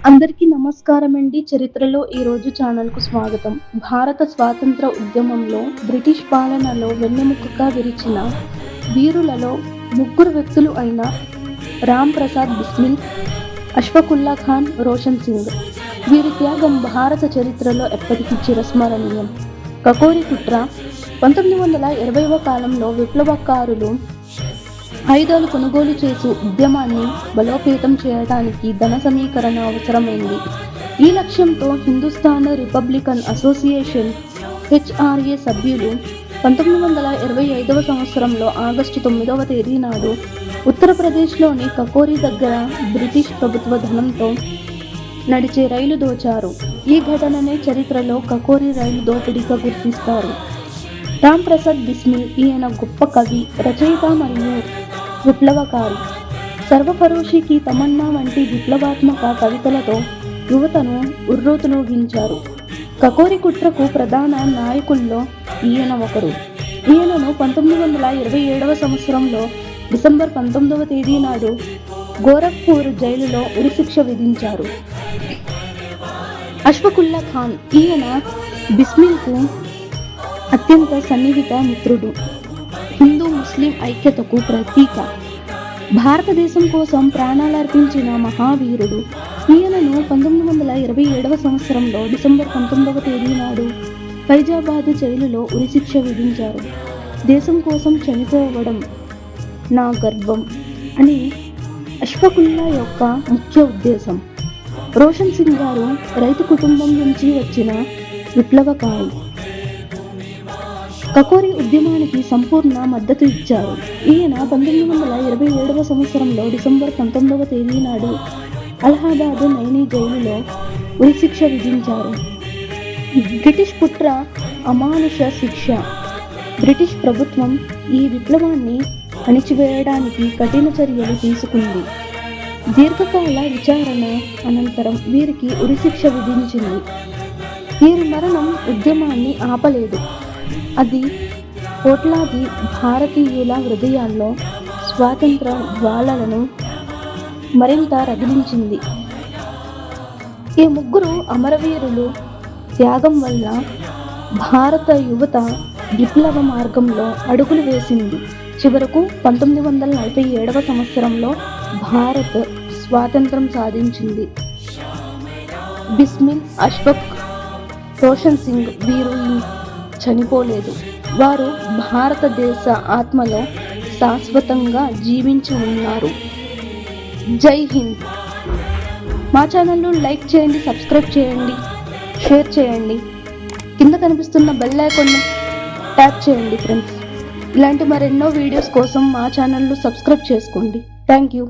అందరికీ నమస్కారం అండి. చరిత్రలో ఈరోజు ఛానల్కు స్వాగతం. భారత స్వాతంత్ర ఉద్యమంలో బ్రిటిష్ పాలనలో వెన్నెముకగా విరిచిన వీరులలో ముగ్గురు వ్యక్తులు అయిన రామ్ ప్రసాద్ బిస్మిల్, అష్ఫాకుల్లా ఖాన్, రోషన్ సింగ్. వీరి త్యాగం భారత చరిత్రలో ఎప్పటికీ చిరస్మరణీయం. కకోరి కుట్ర 1920వ కాలంలో విప్లవకారులు ఆయుధాలు కొనుగోలు చేసి ఉద్యమాన్ని బలోపేతం చేయడానికి ధన సమీకరణ అవసరమైంది. ఈ లక్ష్యంతో హిందుస్థాన్ రిపబ్లికన్ అసోసియేషన్ HRA సభ్యులు 1925వ సంవత్సరంలో ఆగస్టు 9వ తేదీ నాడు ఉత్తరప్రదేశ్లోని కకోరి దగ్గర బ్రిటిష్ ప్రభుత్వ ధనంతో నడిచే రైలు దోచారు. ఈ ఘటననే చరిత్రలో కకోరి రైలు దోపిడీగా గుర్తిస్తారు. రామ్ ప్రసాద్ బిస్మిల్ ఈయన గొప్ప కవి, రచయిత మరియు విప్లవకారి. సర్వఫరోషి కి తమన్నా వంటి విప్లవాత్మక కవితలతో యువతను ఉర్రూతలూగించారు. కకోరి కుట్రకు ప్రధాన నాయకుల్లో ఈయన ఒకరు. ఈయనను 1927వ సంవత్సరంలో డిసెంబర్ 19వ తేదీ నాడు గోరఖ్పూర్ జైలులో ఉరిశిక్ష విధించారు. అష్ఫాకుల్లా ఖాన్ ఈయన బిస్మిల్కు అత్యంత సన్నిహిత మిత్రుడు. హిందూ ముస్లిం ఐక్యతకు ప్రతీక. భారతదేశం కోసం ప్రాణాలర్పించిన మహావీరుడు. ఈయనను 1927వ సంవత్సరంలో డిసెంబర్ 19వ తేదీ నాడు ఫైజాబాద్ జైలులో ఉరిశిక్ష విధించారు. దేశం కోసం చనిపోవడం నా గర్వం అని అష్ఫాకుల్లా యొక్క ముఖ్య ఉద్దేశం. రోషన్ సింగ్ గారు రైతు కుటుంబం నుంచి వచ్చిన విప్లవకారి. కకోరి ఉద్యమానికి సంపూర్ణ మద్దతు ఇచ్చారు. ఈయన 1927వ సంవత్సరంలో డిసెంబర్ 19వ తేదీ నాడు అలహాబాద్ నైనీ జైలులో ఉరిశిక్ష విధించారు. బ్రిటిష్ కుట్ర అమానుష శిక్ష. బ్రిటిష్ ప్రభుత్వం ఈ విప్లవాన్ని అణిచివేయడానికి కఠిన చర్యలు తీసుకుంది. దీర్ఘకాల విచారణ అనంతరం వీరికి ఉరిశిక్ష విధించింది. వీరి మరణం ఉద్యమాన్ని ఆపలేదు. అది కోట్లాది భారతీయుల హృదయాల్లో స్వాతంత్ర జ్వాలలను మరింత రగిలించింది. ఈ ముగ్గురు అమరవీరులు త్యాగం వల్ల భారత యువత విప్లవ మార్గంలో అడుగులు వేసింది. చివరకు 1947వ సంవత్సరంలో భారత్ స్వాతంత్రం సాధించింది. బిస్మిల్, అష్ఫాక్, రోషన్ సింగ్ వీరు చనిపోలేదు. వారు భారతదేశ ఆత్మలో శాశ్వతంగా జీవించి ఉన్నారు. జై హింద్. మా ఛానల్ను లైక్ చేయండి, సబ్స్క్రైబ్ చేయండి, షేర్ చేయండి. కింద కనిపిస్తున్న బెల్ ఐకాన్ను ట్యాప్ చేయండి ఫ్రెండ్స్. ఇలాంటి మరెన్నో వీడియోస్ కోసం మా ఛానల్ను సబ్స్క్రైబ్ చేసుకోండి. Thank you.